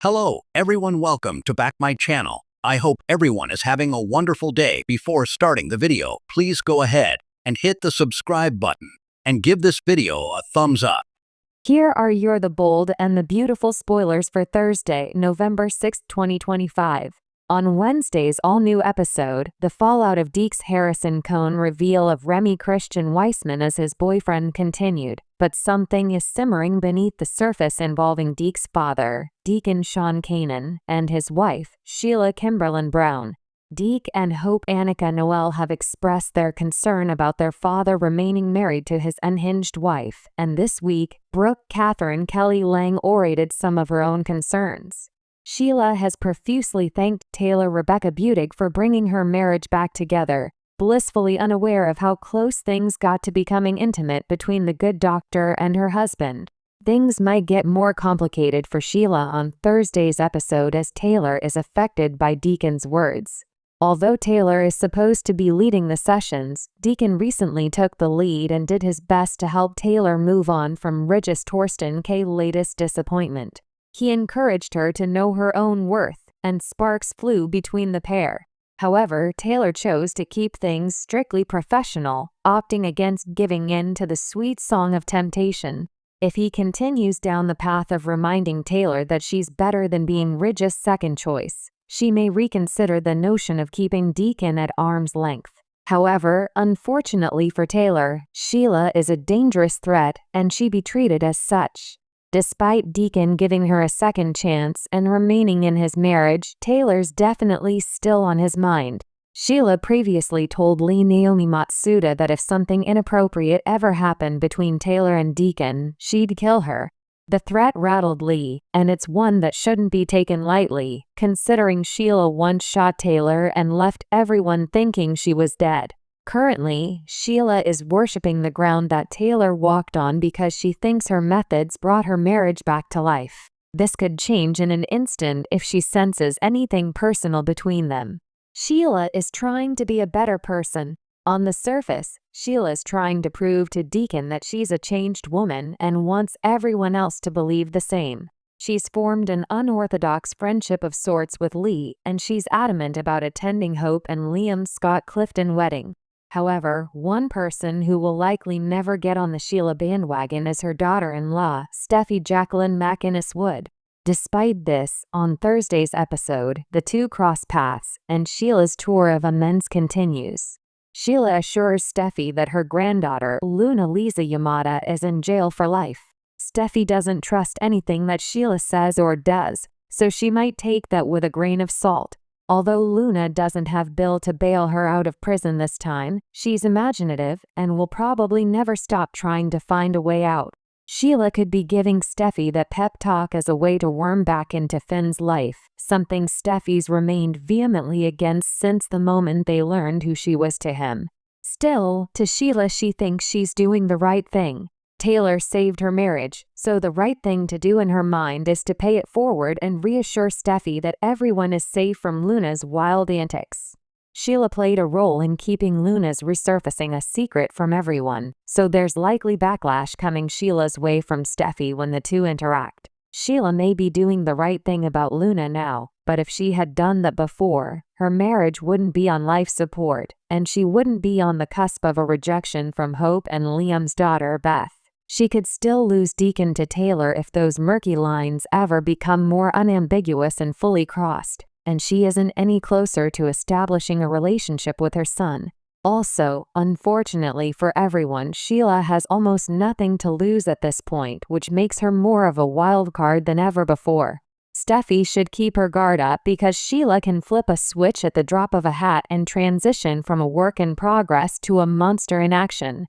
Hello, everyone. Welcome to back my channel. I hope everyone is having a wonderful day. Before starting the video, please go ahead and hit the subscribe button and give this video a thumbs up. Here are the bold and the beautiful spoilers for Thursday, November 6, 2025. On Wednesday's all-new episode, the fallout of Deke's Harrison Cohn reveal of Remy Christian Weissman as his boyfriend continued, but something is simmering beneath the surface involving Deke's father, Deacon Sean Kanan, and his wife, Sheila Kimberlin Brown. Deke and Hope Annika Noel have expressed their concern about their father remaining married to his unhinged wife, and this week, Brooke Catherine Kelly Lang orated some of her own concerns. Sheila has profusely thanked Taylor Rebecca Budig for bringing her marriage back together, blissfully unaware of how close things got to becoming intimate between the good doctor and her husband. Things might get more complicated for Sheila on Thursday's episode as Taylor is affected by Deacon's words. Although Taylor is supposed to be leading the sessions, Deacon recently took the lead and did his best to help Taylor move on from Regis Torsten K's latest disappointment. He encouraged her to know her own worth, and sparks flew between the pair. However, Taylor chose to keep things strictly professional, opting against giving in to the sweet song of temptation. If he continues down the path of reminding Taylor that she's better than being Regis' second choice, she may reconsider the notion of keeping Deacon at arm's length. However, unfortunately for Taylor, Sheila is a dangerous threat and she be treated as such. Despite Deacon giving her a second chance and remaining in his marriage, Taylor's definitely still on his mind. Sheila previously told Lee Naomi Matsuda that if something inappropriate ever happened between Taylor and Deacon, she'd kill her. The threat rattled Lee, and it's one that shouldn't be taken lightly, considering Sheila once shot Taylor and left everyone thinking she was dead. Currently, Sheila is worshipping the ground that Taylor walked on because she thinks her methods brought her marriage back to life. This could change in an instant if she senses anything personal between them. Sheila is trying to be a better person. On the surface, Sheila's trying to prove to Deacon that she's a changed woman and wants everyone else to believe the same. She's formed an unorthodox friendship of sorts with Lee, and she's adamant about attending Hope and Liam Scott Clifton wedding. However, one person who will likely never get on the Sheila bandwagon is her daughter-in-law, Steffy Jacqueline McInnes Wood. Despite this, on Thursday's episode, the two cross paths, and Sheila's tour of amends continues. Sheila assures Steffy that her granddaughter, Luna Lisa Yamada, is in jail for life. Steffy doesn't trust anything that Sheila says or does, so she might take that with a grain of salt. Although Luna doesn't have Bill to bail her out of prison this time, she's imaginative and will probably never stop trying to find a way out. Sheila could be giving Steffy that pep talk as a way to worm back into Finn's life, something Steffy's remained vehemently against since the moment they learned who she was to him. Still, to Sheila she thinks she's doing the right thing. Taylor saved her marriage, so the right thing to do in her mind is to pay it forward and reassure Steffy that everyone is safe from Luna's wild antics. Sheila played a role in keeping Luna's resurfacing a secret from everyone, so there's likely backlash coming Sheila's way from Steffy when the two interact. Sheila may be doing the right thing about Luna now, but if she had done that before, her marriage wouldn't be on life support, and she wouldn't be on the cusp of a rejection from Hope and Liam's daughter, Beth. She could still lose Deacon to Taylor if those murky lines ever become more unambiguous and fully crossed, and she isn't any closer to establishing a relationship with her son. Also, unfortunately for everyone, Sheila has almost nothing to lose at this point, which makes her more of a wild card than ever before. Steffy should keep her guard up because Sheila can flip a switch at the drop of a hat and transition from a work in progress to a monster in action.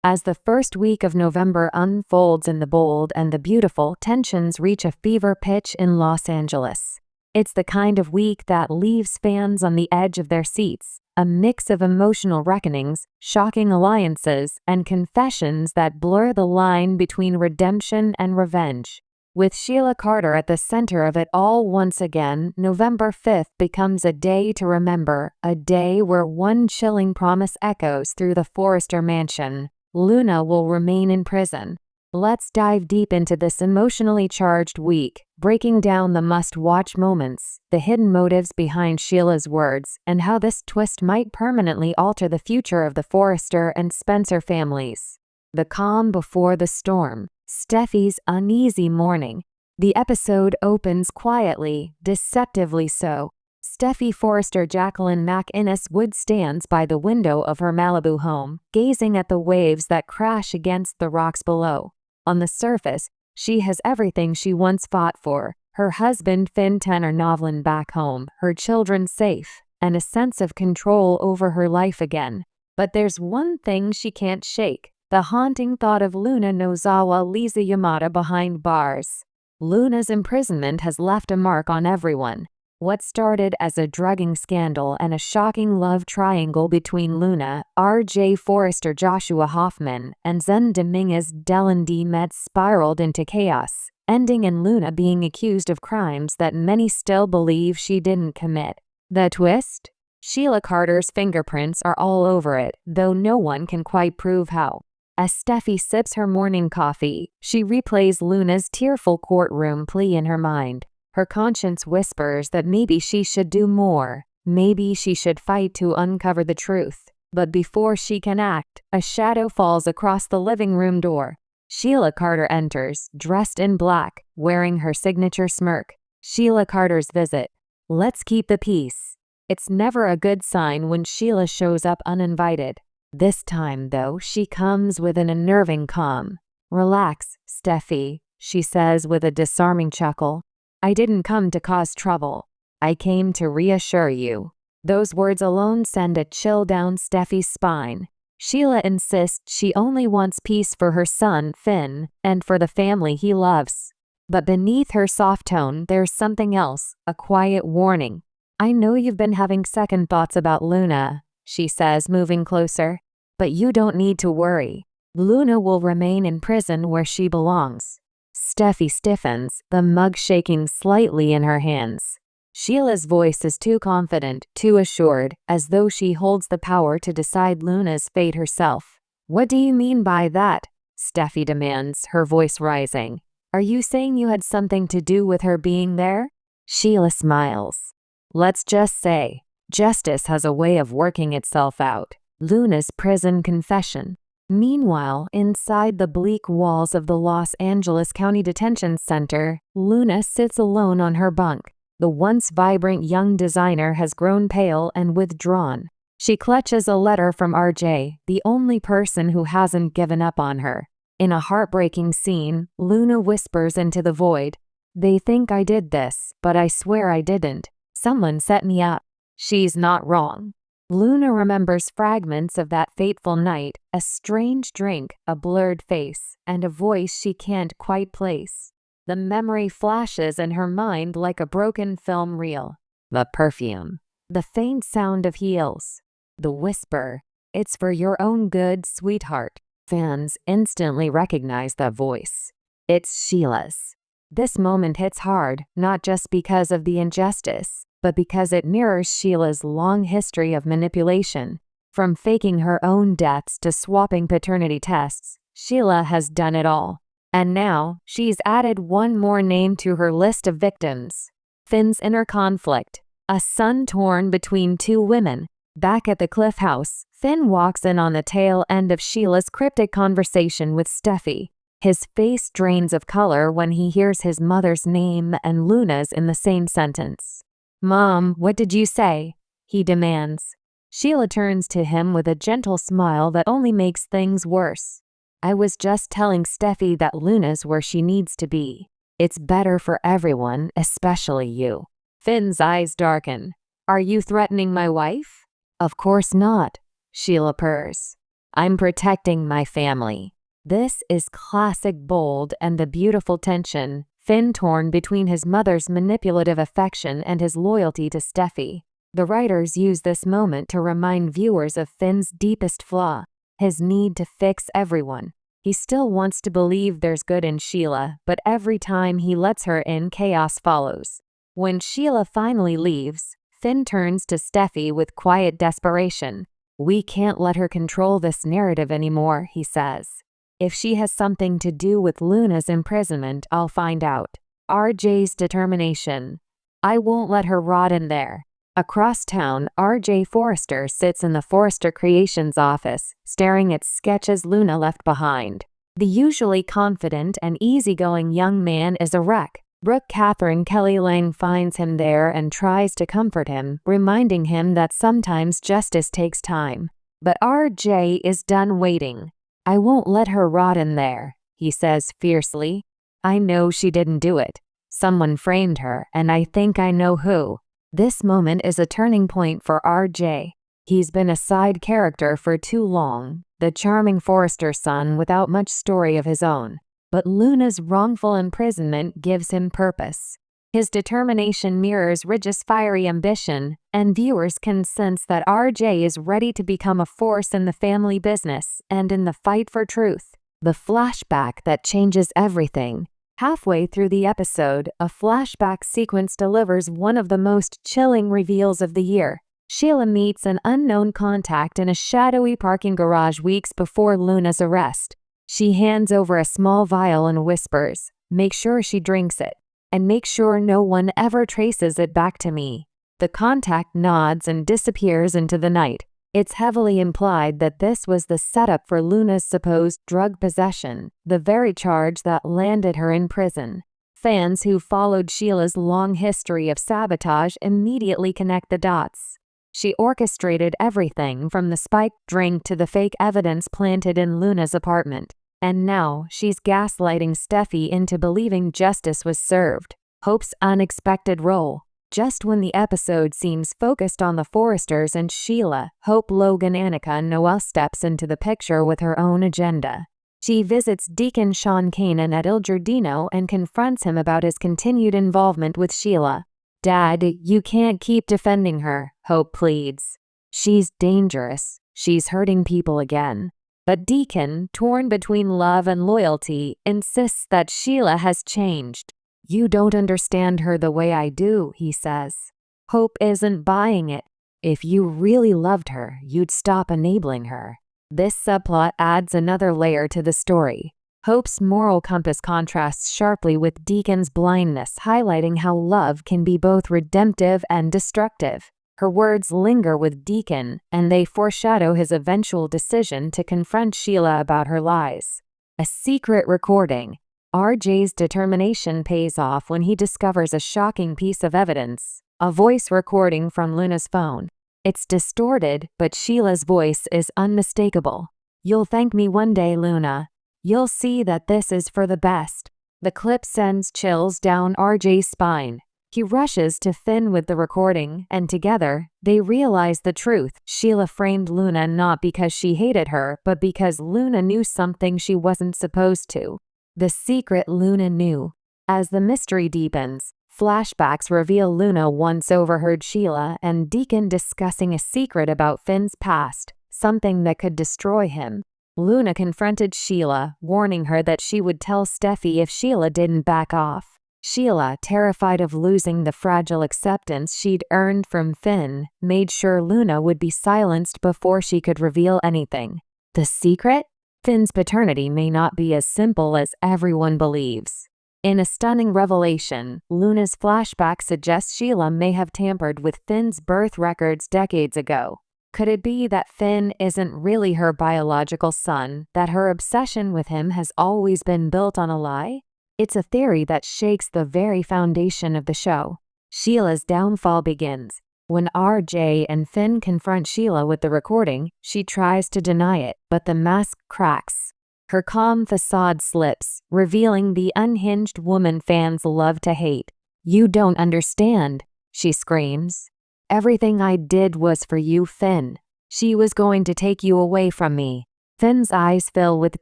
As the first week of November unfolds in the bold and the beautiful, tensions reach a fever pitch in Los Angeles. It's the kind of week that leaves fans on the edge of their seats, a mix of emotional reckonings, shocking alliances, and confessions that blur the line between redemption and revenge. With Sheila Carter at the center of it all once again, November 5th becomes a day to remember, a day where one chilling promise echoes through the Forrester mansion. Luna will remain in prison. Let's dive deep into this emotionally charged week, breaking down the must-watch moments, the hidden motives behind Sheila's words, and how this twist might permanently alter the future of the Forrester and Spencer families. The calm before the storm, Steffy's uneasy morning. The episode opens quietly, deceptively so. Steffy Forrester Jacqueline McInnes Wood stands by the window of her Malibu home, gazing at the waves that crash against the rocks below. On the surface, she has everything she once fought for: her husband Finn Tenor Novlin back home, her children safe, and a sense of control over her life again. But there's one thing she can't shake: the haunting thought of Luna Nozawa Lisa Yamada behind bars. Luna's imprisonment has left a mark on everyone. What started as a drugging scandal and a shocking love triangle between Luna, R.J. Forrester Joshua Hoffman, and Zen Dominguez Dylan D. Metz spiraled into chaos, ending in Luna being accused of crimes that many still believe she didn't commit. The twist? Sheila Carter's fingerprints are all over it, though no one can quite prove how. As Steffy sips her morning coffee, she replays Luna's tearful courtroom plea in her mind. Her conscience whispers that maybe she should do more. Maybe she should fight to uncover the truth. But before she can act, a shadow falls across the living room door. Sheila Carter enters, dressed in black, wearing her signature smirk. Sheila Carter's visit. Let's keep the peace. It's never a good sign when Sheila shows up uninvited. This time, though, she comes with an unnerving calm. "Relax, Steffy," she says with a disarming chuckle. "I didn't come to cause trouble. I came to reassure you." Those words alone send a chill down Steffy's spine. Sheila insists she only wants peace for her son, Finn, and for the family he loves. But beneath her soft tone, there's something else, a quiet warning. "I know you've been having second thoughts about Luna," she says, moving closer. "But you don't need to worry. Luna will remain in prison where she belongs." Steffy stiffens, the mug shaking slightly in her hands. Sheila's voice is too confident, too assured, as though she holds the power to decide Luna's fate herself. "What do you mean by that?" Steffy demands, her voice rising. "Are you saying you had something to do with her being there?" Sheila smiles. "Let's just say, justice has a way of working itself out." Luna's prison confession. Meanwhile, inside the bleak walls of the Los Angeles County Detention Center, Luna sits alone on her bunk. The once vibrant young designer has grown pale and withdrawn. She clutches a letter from RJ, the only person who hasn't given up on her. In a heartbreaking scene, Luna whispers into the void, "They think I did this, but I swear I didn't. Someone set me up." She's not wrong. Luna remembers fragments of that fateful night, a strange drink, a blurred face, and a voice she can't quite place. The memory flashes in her mind like a broken film reel. The perfume. The faint sound of heels. The whisper, "It's for your own good, sweetheart." Fans instantly recognize that voice. It's Sheila's. This moment hits hard, not just because of the injustice, but because it mirrors Sheila's long history of manipulation. From faking her own deaths to swapping paternity tests, Sheila has done it all. And now, she's added one more name to her list of victims. Finn's inner conflict. A son torn between two women. Back at the Cliff House, Finn walks in on the tail end of Sheila's cryptic conversation with Steffy. His face drains of color when he hears his mother's name and Luna's in the same sentence. "Mom, what did you say?" he demands. Sheila turns to him with a gentle smile that only makes things worse. "I was just telling Steffy that Luna's where she needs to be. It's better for everyone, especially you." Finn's eyes darken. "Are you threatening my wife?" "Of course not," Sheila purrs. "I'm protecting my family." This is classic bold and the beautiful tension. Finn torn between his mother's manipulative affection and his loyalty to Steffy. The writers use this moment to remind viewers of Finn's deepest flaw, his need to fix everyone. He still wants to believe there's good in Sheila, but every time he lets her in, chaos follows. When Sheila finally leaves, Finn turns to Steffy with quiet desperation. "We can't let her control this narrative anymore," he says. If she has something to do with Luna's imprisonment, I'll find out. RJ's determination. I won't let her rot in there. Across town, RJ Forrester sits in the Forrester Creations office, staring at sketches Luna left behind. The usually confident and easygoing young man is a wreck. Brooke Catherine Kelly Lang finds him there and tries to comfort him, reminding him that sometimes justice takes time. But RJ is done waiting. I won't let her rot in there, he says fiercely. I know she didn't do it. Someone framed her, and I think I know who. This moment is a turning point for RJ. He's been a side character for too long, the charming Forrester son without much story of his own. But Luna's wrongful imprisonment gives him purpose. His determination mirrors Ridge's fiery ambition, and viewers can sense that RJ is ready to become a force in the family business and in the fight for truth. The flashback that changes everything. Halfway through the episode, a flashback sequence delivers one of the most chilling reveals of the year. Sheila meets an unknown contact in a shadowy parking garage weeks before Luna's arrest. She hands over a small vial and whispers, "Make sure she drinks it, and make sure no one ever traces it back to me." The contact nods and disappears into the night. It's heavily implied that this was the setup for Luna's supposed drug possession, the very charge that landed her in prison. Fans who followed Sheila's long history of sabotage immediately connect the dots. She orchestrated everything from the spiked drink to the fake evidence planted in Luna's apartment. And now she's gaslighting Steffy into believing justice was served. Hope's unexpected role. Just when the episode seems focused on the Forresters and Sheila, Hope Logan Annika Noel steps into the picture with her own agenda. She visits Deacon Sean Kanan at Il Giardino and confronts him about his continued involvement with Sheila. "Dad, you can't keep defending her," Hope pleads. "She's dangerous. She's hurting people again." But Deacon, torn between love and loyalty, insists that Sheila has changed. "You don't understand her the way I do," he says. Hope isn't buying it. "If you really loved her, you'd stop enabling her." This subplot adds another layer to the story. Hope's moral compass contrasts sharply with Deacon's blindness, highlighting how love can be both redemptive and destructive. Her words linger with Deacon, and they foreshadow his eventual decision to confront Sheila about her lies. A secret recording. RJ's determination pays off when he discovers a shocking piece of evidence, a voice recording from Luna's phone. It's distorted, but Sheila's voice is unmistakable. "You'll thank me one day, Luna. You'll see that this is for the best." The clip sends chills down RJ's spine. He rushes to Finn with the recording, and together, they realize the truth. Sheila framed Luna not because she hated her, but because Luna knew something she wasn't supposed to. The secret Luna knew. As the mystery deepens, flashbacks reveal Luna once overheard Sheila and Deacon discussing a secret about Finn's past, something that could destroy him. Luna confronted Sheila, warning her that she would tell Steffy if Sheila didn't back off. Sheila, terrified of losing the fragile acceptance she'd earned from Finn, made sure Luna would be silenced before she could reveal anything. The secret? Finn's paternity may not be as simple as everyone believes. In a stunning revelation, Luna's flashback suggests Sheila may have tampered with Finn's birth records decades ago. Could it be that Finn isn't really her biological son, that her obsession with him has always been built on a lie? It's a theory that shakes the very foundation of the show. Sheila's downfall begins. When RJ and Finn confront Sheila with the recording, she tries to deny it, but the mask cracks. Her calm facade slips, revealing the unhinged woman fans love to hate. "You don't understand," she screams. "Everything I did was for you, Finn. She was going to take you away from me." Finn's eyes fill with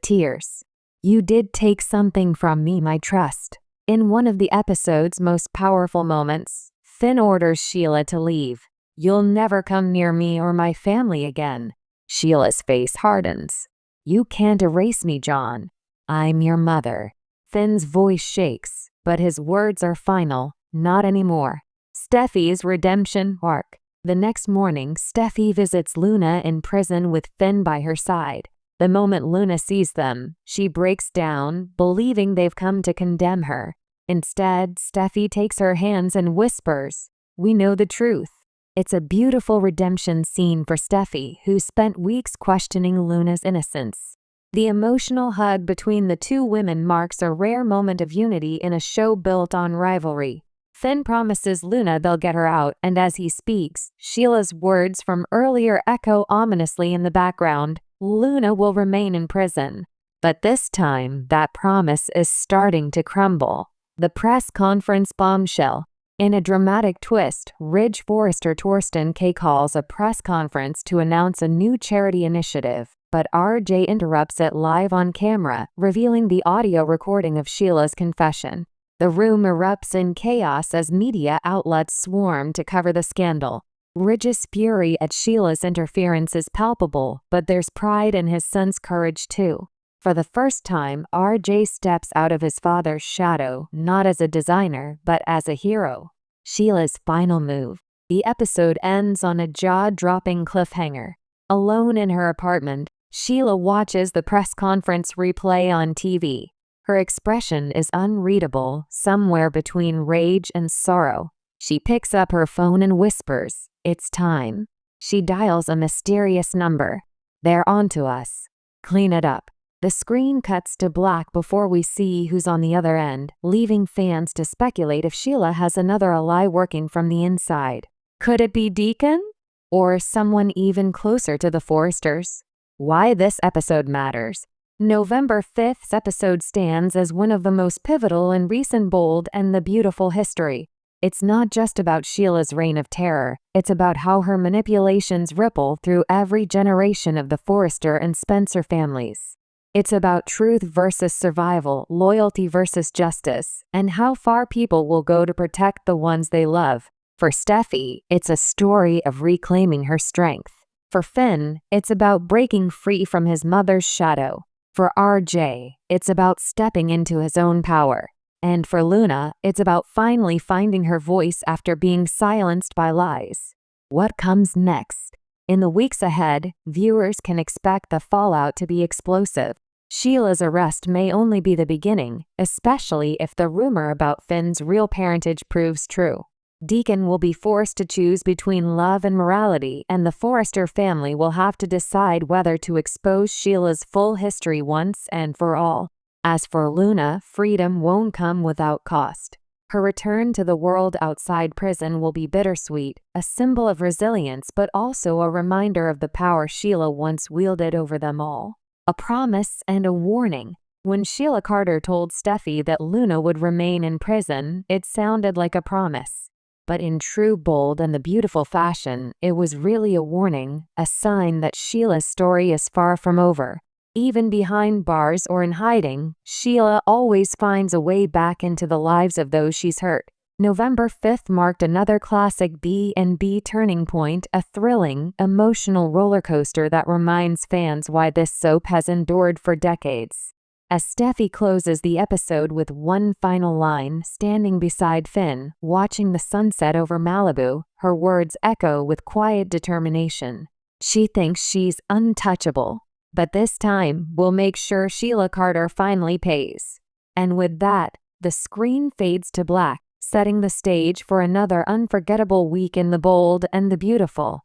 tears. "You did take something from me, my trust." In one of the episode's most powerful moments, Finn orders Sheila to leave. "You'll never come near me or my family again." Sheila's face hardens. "You can't erase me, John. I'm your mother." Finn's voice shakes, but his words are final. Not anymore. Steffy's redemption arc. The next morning, Steffy visits Luna in prison with Finn by her side. The moment Luna sees them, she breaks down, believing they've come to condemn her. Instead, Steffy takes her hands and whispers, "We know the truth." It's a beautiful redemption scene for Steffy, who spent weeks questioning Luna's innocence. The emotional hug between the two women marks a rare moment of unity in a show built on rivalry. Finn promises Luna they'll get her out, and as he speaks, Sheila's words from earlier echo ominously in the background. Luna will remain in prison. But this time, that promise is starting to crumble. The press conference bombshell. In a dramatic twist, Ridge Forrester Torsten K calls a press conference to announce a new charity initiative, but RJ interrupts it live on camera, revealing the audio recording of Sheila's confession. The room erupts in chaos as media outlets swarm to cover the scandal. Ridge's fury at Sheila's interference is palpable, but there's pride in his son's courage too. For the first time, RJ steps out of his father's shadow, not as a designer, but as a hero. Sheila's final move. The episode ends on a jaw-dropping cliffhanger. Alone in her apartment, Sheila watches the press conference replay on TV. Her expression is unreadable, somewhere between rage and sorrow. She picks up her phone and whispers, "It's time." She dials a mysterious number. "They're onto us. Clean it up." The screen cuts to black before we see who's on the other end, leaving fans to speculate if Sheila has another ally working from the inside. Could it be Deacon? Or someone even closer to the Forresters? Why this episode matters. November 5th's episode stands as one of the most pivotal in recent Bold and the Beautiful history. It's not just about Sheila's reign of terror, it's about how her manipulations ripple through every generation of the Forrester and Spencer families. It's about truth versus survival, loyalty versus justice, and how far people will go to protect the ones they love. For Steffy, it's a story of reclaiming her strength. For Finn, it's about breaking free from his mother's shadow. For RJ, it's about stepping into his own power. And for Luna, it's about finally finding her voice after being silenced by lies. What comes next? In the weeks ahead, viewers can expect the fallout to be explosive. Sheila's arrest may only be the beginning, especially if the rumor about Finn's real parentage proves true. Deacon will be forced to choose between love and morality, and the Forrester family will have to decide whether to expose Sheila's full history once and for all. As for Luna, freedom won't come without cost. Her return to the world outside prison will be bittersweet, a symbol of resilience but also a reminder of the power Sheila once wielded over them all. A promise and a warning. When Sheila Carter told Steffy that Luna would remain in prison, it sounded like a promise. But in true Bold and the Beautiful fashion, it was really a warning, a sign that Sheila's story is far from over. Even behind bars or in hiding, Sheila always finds a way back into the lives of those she's hurt. November 5th marked another classic B&B turning point, a thrilling, emotional roller coaster that reminds fans why this soap has endured for decades. As Steffy closes the episode with one final line, standing beside Finn, watching the sunset over Malibu, her words echo with quiet determination. She thinks she's untouchable. But this time, we'll make sure Sheila Carter finally pays. And with that, the screen fades to black, setting the stage for another unforgettable week in the Bold and the Beautiful.